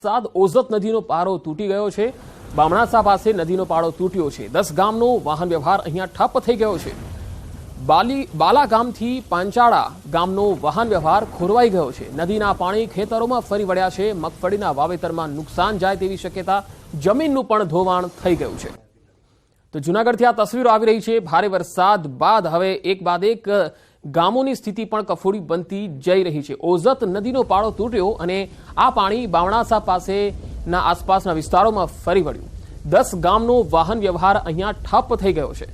સાદ ઓઝત નદીનો પારો તૂટી ગયો છે। બામણાસા પાસે નદીનો પાળો તૂટ્યો છે। 10 ગામનો વાહન વ્યવહાર અહીંયા ઠપ થઈ ગયો છે। બાલા ગામથી પાંચાળા ગામનો વાહન વ્યવહાર ખોરવાઈ ગયો છે। નદીના પાણી ખેતરોમાં ફરી વળ્યા છે। મગફળીના વાવેતરમાં નુકસાન જાય તેવી શક્યતા, જમીનનું પણ ધોવાણ થઈ ગયું છે। તો જૂનાગઢથી આ તસવીરો આવી રહી છે। ભારે વરસાદ બાદ હવે એક બાદ એક ગામોની સ્થિતિ પણ કફોડી બનતી જઈ રહી છે। ઓઝત નદીનો પાળો તૂટ્યો અને આ પાણી બામણાસા પાસેના આસપાસના વિસ્તારોમાં ફરી વળ્યું। 10 ગામનો વાહન વ્યવહાર અહીંયા ઠપ થઈ ગયો છે।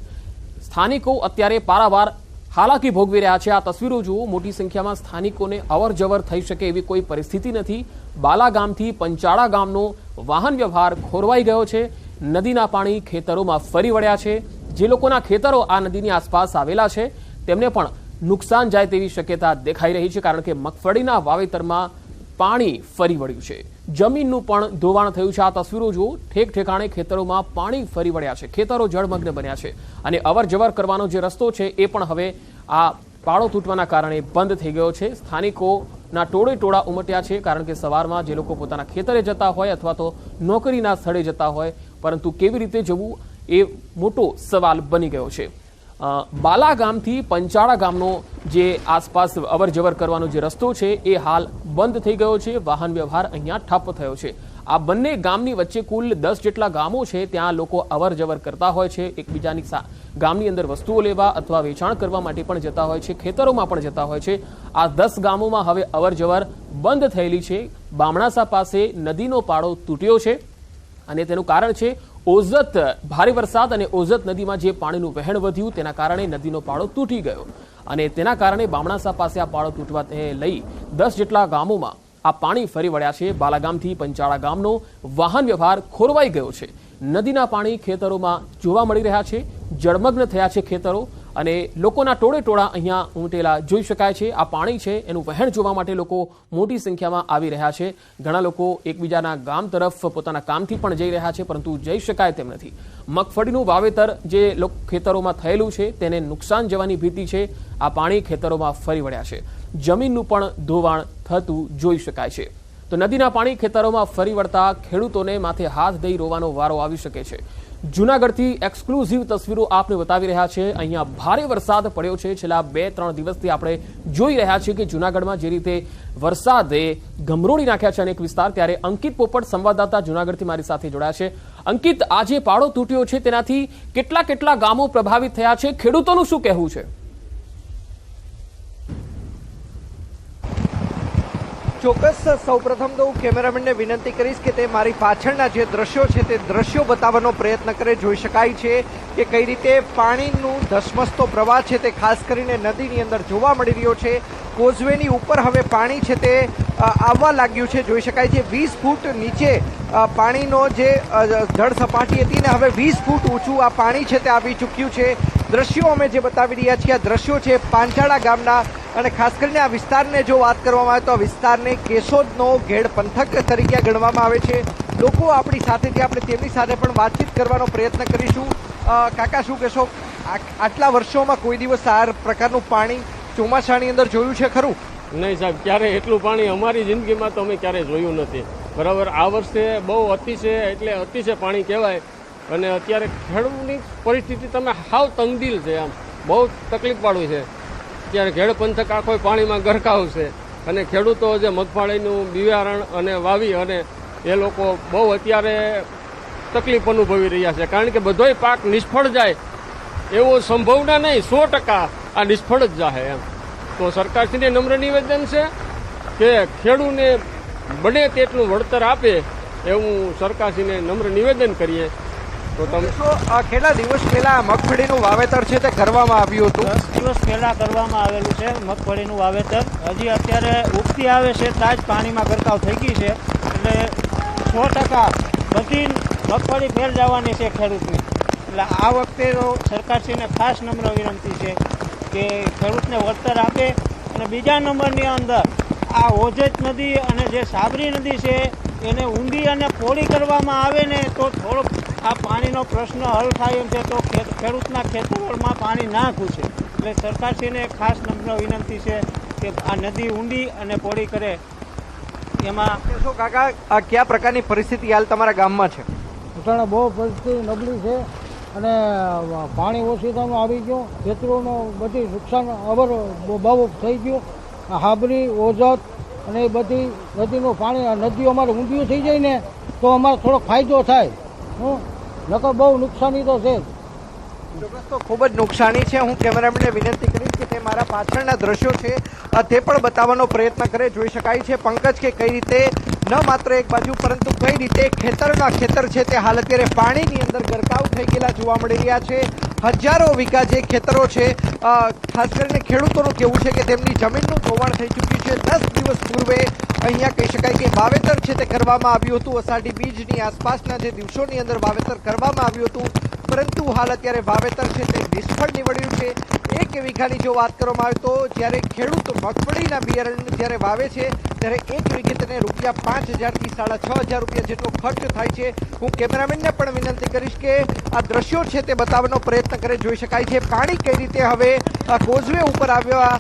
સ્થાનિકો અત્યારે પારાવાર હાલાકી ભોગવી રહ્યા છે। આ તસવીરો જુઓ, મોટી સંખ્યામાં સ્થાનિકોને અવરજવર થઈ શકે એવી કોઈ પરિસ્થિતિ નથી। બાલા ગામથી પંચાળા ગામનો વાહન વ્યવહાર ખોરવાઈ ગયો છે। નદીના પાણી ખેતરોમાં ફરી વળ્યા છે। જે લોકોના ખેતરો આ નદીની આસપાસ આવેલા છે તેમને પણ નુકસાન જાય તેવી શક્યતા દેખાઈ રહી છે, કારણ કે મગફળીના વાવેતરમાં પાણી ફરી વળ્યું છે। જમીનનું પણ ધોવાણ થયું છે। આ તસવીરો જુઓ, ઠેક ઠેકાણે ખેતરોમાં પાણી ફરી વળ્યા છે। ખેતરો જળમગ્ન બન્યા છે અને અવરજવર કરવાનો જે રસ્તો છે એ પણ હવે આ પાળો તૂટવાના કારણે બંધ થઈ ગયો છે। સ્થાનિકોના ટોળે ટોળા ઉમટ્યા છે, કારણ કે સવારમાં જે લોકો પોતાના ખેતરે જતા હોય અથવા તો નોકરીના સ્થળે જતા હોય, પરંતુ કેવી રીતે જવું એ મોટો સવાલ બની ગયો છે। બાલા ગામથી પંચાળા ગામનો જે આસપાસ અવરજવર કરવાનો જે રસ્તો છે એ હાલ બંધ થઈ ગયો છે। વાહન વ્યવહાર અહીંયા ઠપ થયો છે। આ બંને ગામની વચ્ચે કુલ 10 જેટલા ગામો છે। ત્યાં લોકો અવરજવર કરતા હોય છે, એકબીજાની ગામની અંદર વસ્તુઓ લેવા અથવા વેચાણ કરવા માટે પણ જતા હોય છે, ખેતરોમાં પણ જતા હોય છે। આ 10 ગામોમાં હવે અવરજવર બંધ થયેલી છે। બામણાસા પાસે નદીનો પાળો તૂટ્યો છે અને તેનું કારણ છે ઓઝત, ભારે વરસાદ અને ઓઝત નદીમાં જે પાણીનું વહેણ વધ્યું તેના કારણે નદીનો પાળો તૂટી ગયો અને તેના કારણે બામણાસા પાસે આ પાળો તૂટવાને લઈ 10 જેટલા ગામોમાં આ પાણી ફરી વળ્યા છે। બાલાગામથી પંચાળા ગામનો વાહન વ્યવહાર ખોરવાઈ ગયો છે। નદીના પાણી ખેતરોમાં જોવા મળી રહ્યા છે, જળમગ્ન થયા છે ખેતરો અને લોકોના ટોળે ટોળા અહીંયા ઉમટેલા જોઈ શકાય છે। આ પાણી છે એનું વહેણ જોવા માટે લોકો મોટી સંખ્યામાં આવી રહ્યા છે। ઘણા લોકો એકબીજાના ગામ તરફ પોતાના કામથી પણ જઈ રહ્યા છે, પરંતુ જઈ શકાય તેમ નથી। મગફળીનું વાવેતર જે ખેતરોમાં થયેલું છે તેને નુકસાન જવાની ભીતિ છે। આ પાણી ખેતરોમાં ફરી વળ્યા છે। જમીનનું પણ ધોવાણ થતું જોઈ શકાય છે। તો નદીના પાણી ખેતરોમાં ફરી વળતા ખેડૂતોને માથે હાથ દઈ રોવાનો વારો આવી શકે છે। જૂનાગઢથી એક્સક્લુઝિવ તસવીરો આપને બતાવી રહ્યા છે। અહીંયા ભારે વરસાદ પડ્યો છે। છેલ્લા 2-3 દિવસથી આપણે જોઈ રહ્યા છીએ કે જૂનાગઢમાં જે રીતે વરસાદે ગમરોડી નાખ્યા છે અનેક વિસ્તાર, ત્યારે અંકિત પોપટ સંવાદદાતા જૂનાગઢથી મારી સાથે જોડાયા છે। અંકિત, આ જે પાળો તૂટ્યો છે તેનાથી કેટલા ગામો પ્રભાવિત થયા છે? ખેડૂતોનું શું કહેવું છે? ચોક્કસ, સૌપ્રથમ તો હું કેમેરામેનને વિનંતી કરીશ કે તે મારી પાછળના જે દ્રશ્યો છે તે દ્રશ્યો બતાવવાનો પ્રયત્ન કરે। જોઈ શકાય છે કે કઈ રીતે પાણીનું ધસમસતો પ્રવાહ છે તે ખાસ કરીને નદીની અંદર જોવા મળી રહ્યો છે। કોઝવેની ઉપર હવે પાણી છે તે આવવા લાગ્યું છે। જોઈ શકાય છે 20 ફૂટ નીચે પાણીનો જે જળ સપાટી હતી ને હવે 20 ફૂટ ઊંચું આ પાણી છે તે આવી ચૂક્યું છે। દ્રશ્યો અમે જે બતાવી રહ્યા છીએ આ દ્રશ્યો છે પાંચાળા ગામના, અને ખાસ કરીને આ વિસ્તારને જો વાત કરવામાં આવે તો આ વિસ્તારને કેશોદનો ઘેડ પંથક તરીકે ગણવામાં આવે છે। લોકો આપણી સાથેથી આપણે તેમની સાથે પણ વાતચીત કરવાનો પ્રયત્ન કરીશું। કાકા, શું કહેશો, આટલા વર્ષોમાં કોઈ દિવસ આ પ્રકારનું પાણી ચોમાસાની અંદર જોયું છે ખરું? નહીં સાહેબ, ક્યારે એટલું પાણી અમારી જિંદગીમાં તો અમે ક્યારે જોયું નથી। બરાબર, આ વર્ષે બહુ અતિશય એટલે અતિશય પાણી કહેવાય અને અત્યારે ખેડૂતની પરિસ્થિતિ તમે હાવ તંગદિલ છે। આમ બહુ તકલીફ પાડવી છે। અત્યારે ઘેડ પંથક આખો પાણીમાં ગરકાવ છે અને ખેડૂતો જે મગફળીનું બિયારણ અને વાવી અને એ લોકો બહુ અત્યારે તકલીફ અનુભવી રહ્યા છે, કારણ કે બધોય પાક નિષ્ફળ જાય એવો સંભાવના નહીં, 100% આ નિષ્ફળ જ જાય એમ। તો સરકારશ્રીને નમ્ર નિવેદન છે કે ખેડૂતને બને તેટલું વળતર આપે એવું સરકારશ્રીને નમ્ર નિવેદન કરીએ। તો તમે કેટલા દિવસ પહેલા મગફળીનું વાવેતર છે તે કરવામાં આવ્યું હતું? 10 દિવસ પહેલા કરવામાં આવેલું છે મગફળીનું વાવેતર। હજી અત્યારે ઉગતી આવે છે ત્યાં જ પાણીમાં ગરકાવ થઈ ગઈ છે, એટલે 100% બધી મગફળી ફેલ જવાની છે ખેડૂતની। એટલે આ વખતે સરકારશ્રીને ખાસ નમ્ર વિનંતી છે કે ખેડૂતને વળતર આપે। અને બીજા નંબરની અંદર આ ઓઝત નદી અને જે સાબરી નદી છે એને ઊંડી અને પહોળી કરવામાં આવે ને તો થોડોક આ પાણીનો પ્રશ્ન હલ થાય એમ છે, તો ખેડૂતના ખેતરોમાં પાણી ના ઘૂસે। એટલે સરકારશ્રીને ખાસ નમ્ર વિનંતી છે કે આ નદી ઊંડી અને પહોળી કરે। એમાં કહેશો કાકા આ કયા પ્રકારની પરિસ્થિતિ હાલ તમારા ગામમાં છે? ઉત્તરાયણ બહુ પરિસ્થિતિ નબળી છે અને પાણી ઓછું આવી ગયું, ખેતરોનો બધી નુકસાન અવર બહુ થઈ ગયું. હાબરી ઓજત અને એ બધી નદીનું પાણી, નદીઓ અમારે ઊંધિયું થઈ જાય ને તો અમારે થોડોક ફાયદો થાય. નકર બહુ નુકસાની તો છે. ચોક્કસ તો ખૂબ જ નુકસાની છે. હું કેમેરામેનને વિનંતી કરીશ કે તે મારા પાછળના દ્રશ્યો છે તે પણ બતાવવાનો પ્રયત્ન કરે. જોઈ શકાય છે પંકજ કે કઈ રીતે ન માત્ર એક બાજુ પરંતુ કઈ રીતે ખેતરના ખેતર છે તે હાલ અત્યારે પાણીની અંદર ગરકાવ થઈ ગયેલા જોવા મળી રહ્યા છે. હજારો વીઘા જે ખેતરો છે, ખાસ કરીને ખેડૂતોનું કહેવું છે કે તેમની જમીનનું ધોવાણ થઈ ચૂક્યું છે. 10 દિવસ પૂર્વે અહીંયા કહી શકાય કે વાવેતર છે તે કરવામાં આવ્યું હતું. અષાઢી બીજની આસપાસના જે દિવસોની અંદર વાવેતર કરવામાં આવ્યું હતું, પરંતુ હાલ અત્યારે વાવેતર છે તે નિષ્ફળ નીવડ્યું છે. 1 વીઘાની જો વાત કરવામાં આવે તો જ્યારે ખેડૂત મગફળીના બિયારણ જ્યારે વાવે છે ત્યારે 1 વીઘે તેને રૂપિયા 5,000 થી 6,500 રૂપિયા જેટલો ખર્ચ થાય છે. હું કેમેરામેનને પણ વિનંતી કરીશ કે આ દ્રશ્યો છે તે બતાવવાનો પ્રયત્ન કરે. જોઈ શકાય છે પાણી કઈ રીતે હવે કોઝવે ઉપર આવ્યા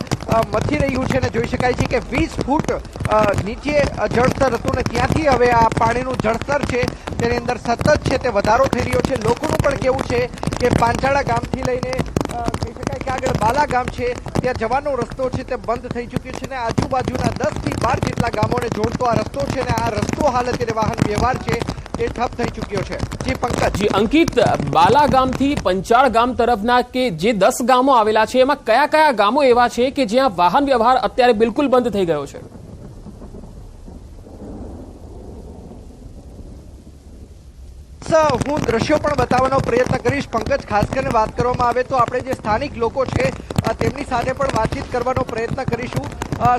મથી રહ્યું છે અને જોઈ શકાય છે કે 20 ફૂટ નીચે જળસ્તર હતું ને ત્યાંથી હવે આ પાણીનું જળસ્તર છે તેની અંદર સતત છે તે વધારો થઈ રહ્યો છે. લોકોનું પણ કેવું છે કે પાંચાળા ગામથી લઈને કહી શકાય કે આગળ બાલા ગામ છે ત્યાં જવાનો રસ્તો છે તે બંધ થઈ ચૂક્યો છે ને આજુબાજુના 10 થી 12 જેટલા ગામોને જોડતો આ રસ્તો છે ને આ રસ્તો હાલ અત્યારે વાહન વ્યવહાર છે એ ઠપ થઈ ચૂક્યો છે. જી પંકજ. જી અંકિત, બાલા ગામથી પંચાળ ગામ તરફના કે જે 10 ગામો આવેલા છે એમાં કયા કયા ગામો એવા છે કે જ્યાં વાહન વ્યવહાર અત્યારે બિલકુલ બંધ થઈ ગયો છે? હું દ્રશ્યો પણ બતાવવાનો પ્રયત્ન કરીશ. પંકજ, ખાસ કરીને વાત કરવામાં આવે તો આપણે જે સ્થાનિક લોકો છે તેમની સાથે પણ વાતચીત કરવાનો પ્રયત્ન કરીશું.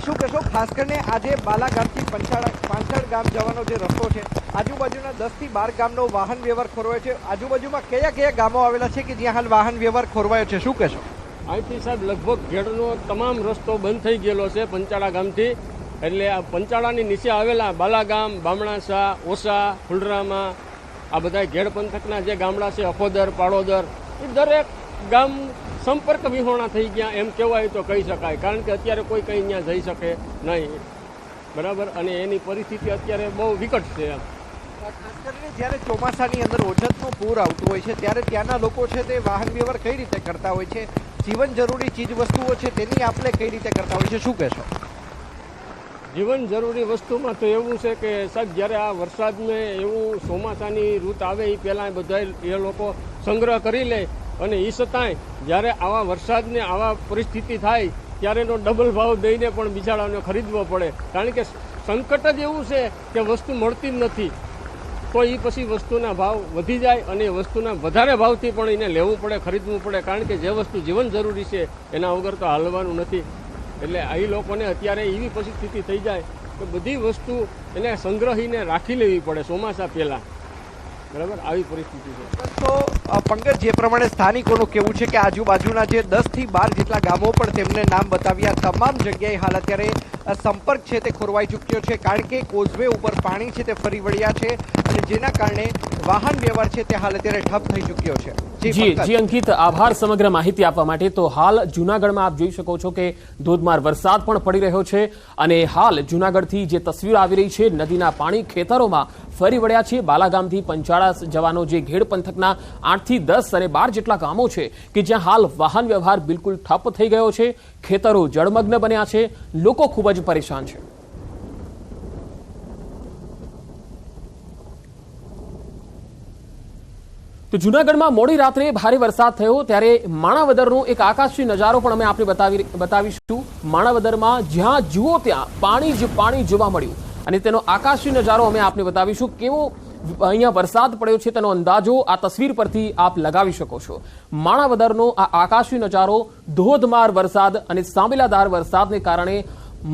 શું કહેશો ખાસ કરીને આજે બાલા ગામથી પાંચાળ ગામ જવાનો જે રસ્તો છે, આજુબાજુના 10 થી 12 ગામનો વાહન વ્યવહાર ખોરવાયો છે. આજુબાજુમાં કયા કયા ગામો આવેલા છે કે જ્યાં હાલ વાહન વ્યવહાર ખોરવાયો છે? શું કહેશો? અહીંથી સાહેબ લગભગ ઘેડનો તમામ રસ્તો બંધ થઈ ગયેલો છે પંચાળા ગામથી. એટલે આ પંચાળાની નીચે આવેલા બાલા ગામ, બામણાસા, ઓસા, ફુલરામા, આ બધા ઘેડ પંથકના જે ગામડા છે, અખોદર, પાડોદર, એ દરેક ગામ સંપર્ક વિહોણા થઈ ગયા એમ કહેવાય તો કહી શકાય. કારણ કે અત્યારે કોઈ કંઈ ત્યાં જઈ શકે નહીં, બરાબર. અને એની પરિસ્થિતિ અત્યારે બહુ વિકટ છે. ખાસ કરીને જ્યારે ચોમાસાની અંદર ઓજતનું પૂર આવતું હોય છે ત્યારે ત્યાંના લોકો છે તે વાહન વ્યવહાર કઈ રીતે કરતા હોય છે? જીવન જરૂરી ચીજ વસ્તુઓ છે તેની આપણે કઈ રીતે કરતા હોય છે? શું કહેશો? જીવન જરૂરી વસ્તુમાં તો એવું છે કે સાહેબ જ્યારે આ વરસાદમાં એવું ચોમાસાની ઋતુ આવે એ પહેલાં બધા એ લોકો સંગ્રહ કરી લે અને એ છતાંય જ્યારે આવા વરસાદને આવા પરિસ્થિતિ થાય ત્યારે એનો ડબલ ભાવ દઈને પણ બિચારાને ખરીદવો પડે. કારણ કે સંકટ જ એવું છે કે વસ્તુ મળતી જ નથી, તો એ પછી વસ્તુના ભાવ વધી જાય અને એ વસ્તુના વધારે ભાવથી પણ એને લેવું પડે, ખરીદવું પડે. કારણ કે જે વસ્તુ જીવન જરૂરી છે એના વગર તો હાલવાનું નથી. એટલે એ લોકોને અત્યારે એવી પરિસ્થિતિ થઈ જાય કે બધી વસ્તુ એને સંગ્રહીને રાખી લેવી પડે ચોમાસા પહેલાં, બરાબર. આવી પરિસ્થિતિ છે. તો પંકજ, જે પ્રમાણે સ્થાનિકોનું કહેવું છે કે આજુબાજુના જે 10 થી 12 જેટલા ગામો પણ તેમને નામ બતાવ્યા, તમામ જગ્યાએ હાલ અત્યારે સંપર્ક છે તે ખોરવાઈ ચૂક્યો છે. કારણ કે કોઝવે ઉપર પાણી છે તે ફરી વળ્યા છે અને જેના કારણે વાહન વ્યવહાર છે તે હાલ અત્યારે ઠપ થઈ ચૂક્યો છે. જી અંકિત, આભાર સમગ્ર માહિતી આપવા માટે. તો હાલ જૂનાગઢમાં આપ જોઈ શકો છો કે ધોધમાર વરસાદ પણ પડી રહ્યો છે અને હાલ જૂનાગઢથી જે તસવીર આવી રહી છે, નદીના પાણી ખેતરોમાં ફરી વળ્યા છે. બાલાગામથી પંચાળા જવાનો જે ઘેડ પંથકના 8 થી 10 અને 12 જેટલા ગામો છે કે જ્યાં હાલ વાહન વ્યવહાર બિલકુલ ઠપ થઈ ગયો છે. ખેતરો જળમગ્ન બન્યા છે, લોકો ખૂબ જ પરેશાન છે. તો જૂનાગઢમાં મોડી રાત્રે ભારે વરસાદ થયો ત્યારે માણાવદરનો એક આકાશી નજારો પણ અમે આપને બતાવીશું. માણાવદરમાં જ્યાં જુઓ ત્યાં પાણી જ પાણી જોવા મળ્યું અને તેનો આકાશી નજારો અમે આપને બતાવીશું. કેવો અહીંયા વરસાદ પડ્યો છે તેનો અંદાજો આ તસવીર પરથી આપ લગાવી શકો છો. માણાવદરનો આ આકાશી નજારો, ધોધમાર વરસાદ અને સાંબેલાદાર વરસાદને કારણે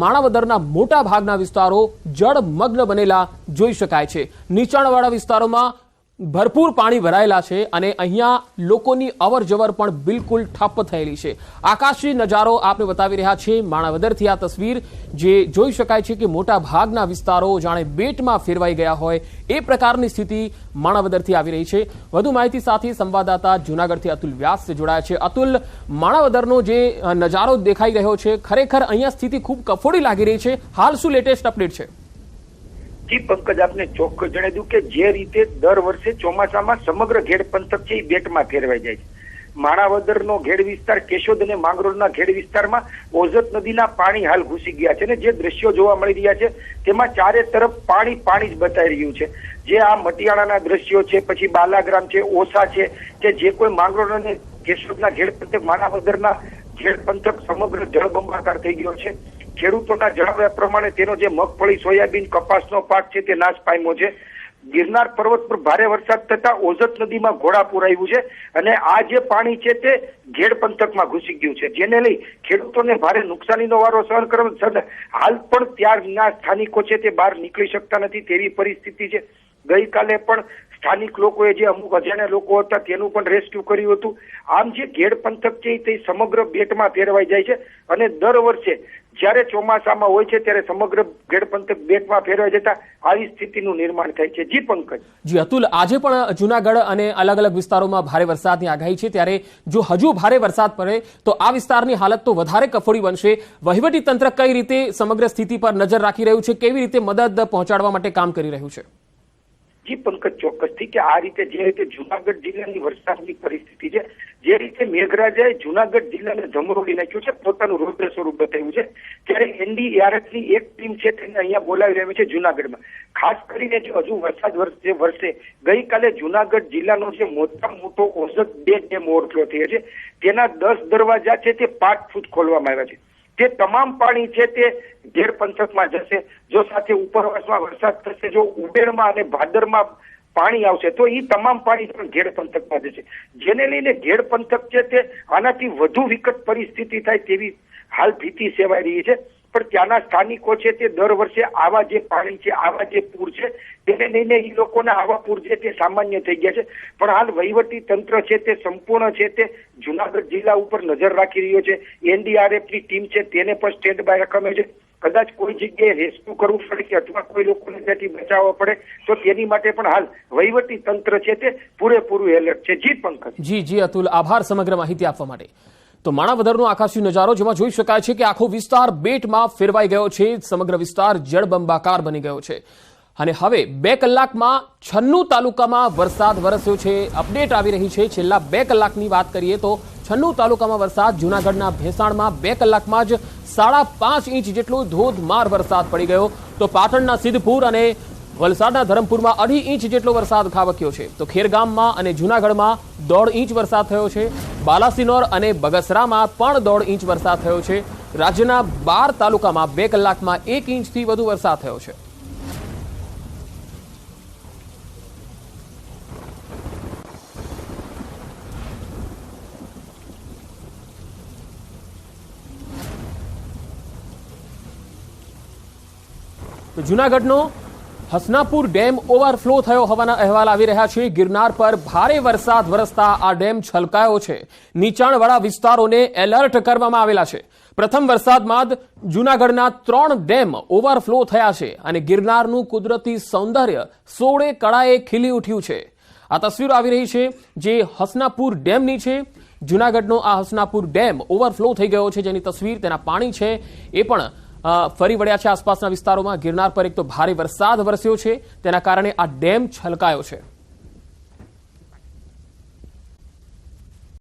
માણાવદરના મોટા ભાગના વિસ્તારો જળમગ્ન બનેલા જોઈ શકાય છે. નીચાણવાળા વિસ્તારોમાં ભરપૂર પાણી ભરાયેલા છે અને અહીંયા લોકોની અવર જવર પણ બિલકુલ ઠપ થયેલી છે. આકાશી નજારો આપણે બતાવી રહ્યા છીએ માણાવદરથી આ તસવીર, જે જોઈ શકાય છે કે મોટા ભાગના વિસ્તારો જાણે બેટમાં ફેરવાઈ ગયા હોય એ પ્રકારની સ્થિતિ માણાવદરથી આવી રહી છે. વધુ માહિતી સાથે સંવાદદાતા જૂનાગઢથી અતુલ વ્યાસ જોડાયા છે. અતુલ, માણાવદરનો જે નજારો દેખાઈ રહ્યો છે, ખરેખર અહીંયા સ્થિતિ ખૂબ કફોડી લાગી રહી છે. હાલ શું લેટેસ્ટ અપડેટ છે? જી પંકજ, આપને ચોક્કસ જણાવી દઉં કે જે રીતે દર વર્ષે ચોમાસામાં સમગ્ર ઘેડ પંથક છે એ બેટમાં ફેરવાઈ જાય છે. માણાવદરનો ઘેડ વિસ્તાર, કેશોદ અને માંગરોળના ઘેડ વિસ્તારમાં ઓઝત નદીના પાણી હાલ ઘૂસી ગયા છે અને જે દ્રશ્યો જોવા મળી રહ્યા છે તેમાં ચારે તરફ પાણી પાણી જ બતાવી રહ્યું છે. જે આ મટિયાળાના દ્રશ્યો છે, પછી બાલાગ્રામ છે, ઓસા છે, કે જે કોઈ માંગરોળ અને કેશોદના ઘેડ પંથક, માણાવદરના ઘેડ પંથક સમગ્ર જળબંબાકાર થઈ ગયો છે. ખેડૂતોના જણાવ્યા પ્રમાણે તેનો જે મગફળી, સોયાબીન, કપાસનો પાક છે તે નાશ પામ્યો છે. ગિરનાર પર્વત પર ભારે વરસાદ થતા ઓઝત નદીમાં ઘોડાપૂર આવ્યું છે અને આ જે પાણી છે તે ઘેડ પંથકમાં ઘૂસી ગયું છે, જેને લઈ ખેડૂતોને ભારે નુકસાનીનો વારો સહન કરવો. હાલ પણ ત્યારના સ્થાનિકો છે તે બહાર નીકળી શકતા નથી તેવી પરિસ્થિતિ છે. ગઈકાલે પણ સ્થાનિક લોકોએ જે અમુક અજાણ્યા લોકો હતા તેનું પણ રેસ્ક્યુ કર્યું હતું. આમ જે ઘેડ પંથક છે તે સમગ્ર બેટમાં ફેરવાઈ જાય છે અને દર વર્ષે જ્યારે ચોમાસામાં હોય છે ત્યારે સમગ્ર ઘેડ પંથક બેટમાં ફેરવાઈ જતા આવી સ્થિતિનું નિર્માણ થાય છે. જી પંકજ. જી અતુલ, આજે પણ જૂનાગઢ અને અલગ અલગ વિસ્તારોમાં ભારે વરસાદની આગાહી છે, ત્યારે જો હજુ ભારે વરસાદ પડે તો આ વિસ્તારની હાલત તો વધારે કફોડી બનશે. વહીવટી તંત્ર કઈ રીતે સમગ્ર સ્થિતિ પર નજર રાખી રહ્યું છે, કેવી રીતે મદદ પહોંચાડવા માટે કામ કરી રહ્યું છે? જી પંકજ, ચોક્કસથી કે આ રીતે જે રીતે જુનાગઢ જિલ્લાની વરસાદની પરિસ્થિતિ છે, જે રીતે મેઘરાજાએ જુનાગઢ જિલ્લાને ધમરોળી નાખ્યું છે, પોતાનું રૌદ્ર સ્વરૂપ બતાવ્યું છે, ત્યારે એનડીઆરએફની એક ટીમ છે તેને અહીંયા બોલાવી રહી છે જુનાગઢમાં. ખાસ કરીને જો હજુ વરસાદ વરસે ગઈકાલે જુનાગઢ જિલ્લાનો જે મોટામાં મોટો ઓઝત 2 ડેમ ઓવરફ્લો થયો છે તેના 10 દરવાજા છે તે 5 ફૂટ ખોલવામાં આવ્યા છે. તે તમામ પાણી છે તે ઘેડ પંથકમાં જશે. જો સાથે ઉપરવાસમાં વરસાદ થશે, જો ઉબેરમાં અને ભાદરમાં પાણી આવશે તો એ તમામ પાણી પણ ઘેડ પંથકમાં જશે, જેને લઈને ઘેડ પંથક છે તે આનાથી વધુ વિકટ પરિસ્થિતિ થાય તેવી હાલ ભીતિ સેવાઈ રહી છે. પણ ત્યાંના સ્થાનિકો છે તે દર વર્ષે આવા જે પાણી છે, આવા જે પૂર છે તેને લઈને એ લોકોના આવા પૂર છે તે સામાન્ય થઈ ગયા છે. પણ હાલ વહીવટી તંત્ર છે તે સંપૂર્ણ છે તે જુનાગઢ જિલ્લા ઉપર નજર રાખી રહ્યો છે. એનડીઆરએફની ટીમ છે તેને પણ સ્ટેન્ડ બાય રખામે છે. કદાચ કોઈ જગ્યાએ રેસ્ક્યુ કરવું પડે કે અથવા કોઈ લોકોને ત્યાંથી બચાવવા પડે તો તેની માટે પણ હાલ વહીવટી તંત્ર છે તે પૂરેપૂરું એલર્ટ છે. જી પંકજ. જી અતુલ, આભાર સમગ્ર માહિતી આપવા માટે. તો માણાવદરનો આકાશી નજારો જેમાં જોઈ શકાય છે કે આખો વિસ્તાર બેટમાં ફેરવાઈ ગયો છે. સમગ્ર વિસ્તાર જળબંબાકાર બની ગયો છે અને હવે 2 કલાકમાં 96 તાલુકામાં વરસાદ વરસ્યો છે. અપડેટ આવી રહી છે. છેલ્લા 2 કલાકની વાત કરીએ તો 96 તાલુકામાં વરસાદ. જૂનાગઢના ભેંસાણમાં 2 કલાકમાં જ 5.5 ઇંચ જેટલો ધોધમાર વરસાદ પડી ગયો. તો પાટણના સિદ્ધપુર અને વલસાડના ધરમપુરમાં 2.5 ઇંચ જેટલો વરસાદ ખાબક્યો છે. તો ખેરગામમાં અને જૂનાગઢમાં 1.5 ઇંચ વરસાદ થયો છે. બાલાસિનોર અને બગસરામાં પણ 1.5 ઇંચ વરસાદ થયો છે. રાજ્યના 12 તાલુકામાં 2 કલાકમાં 1 ઇંચથી વધુ વરસાદ થયો છે. તો જૂનાગઢનો હસનાપુર ડેમ ઓવરફ્લો થયો હોવાના અહેવાલ આવી રહ્યા છે. ગિરનાર પર ભારે વરસાદ વરસતા આ ડેમ છલકાયો છે. નીચાણવાળા વિસ્તારોને એલર્ટ કરવામાં આવેલા છે. પ્રથમ વરસાદમાં જ જૂનાગઢના 3 ડેમ ઓવરફ્લો થયા છે અને ગિરનારનું કુદરતી સૌંદર્ય 16 કળાએ ખીલી ઉઠ્યું છે. આ તસવીરો આવી રહી છે જે હસનાપુર ડેમની છે. જૂનાગઢનો આ હસનાપુર ડેમ ઓવરફ્લો થઈ ગયો છે, જેની તસવીર, તેના પાણી છે એ પણ ફરી વળ્યા છે આસપાસના વિસ્તારોમાં. ગિરનાર પર એક તો ભારે વરસાદ વરસ્યો છે, તેના કારણે આ ડેમ છલકાયો છે.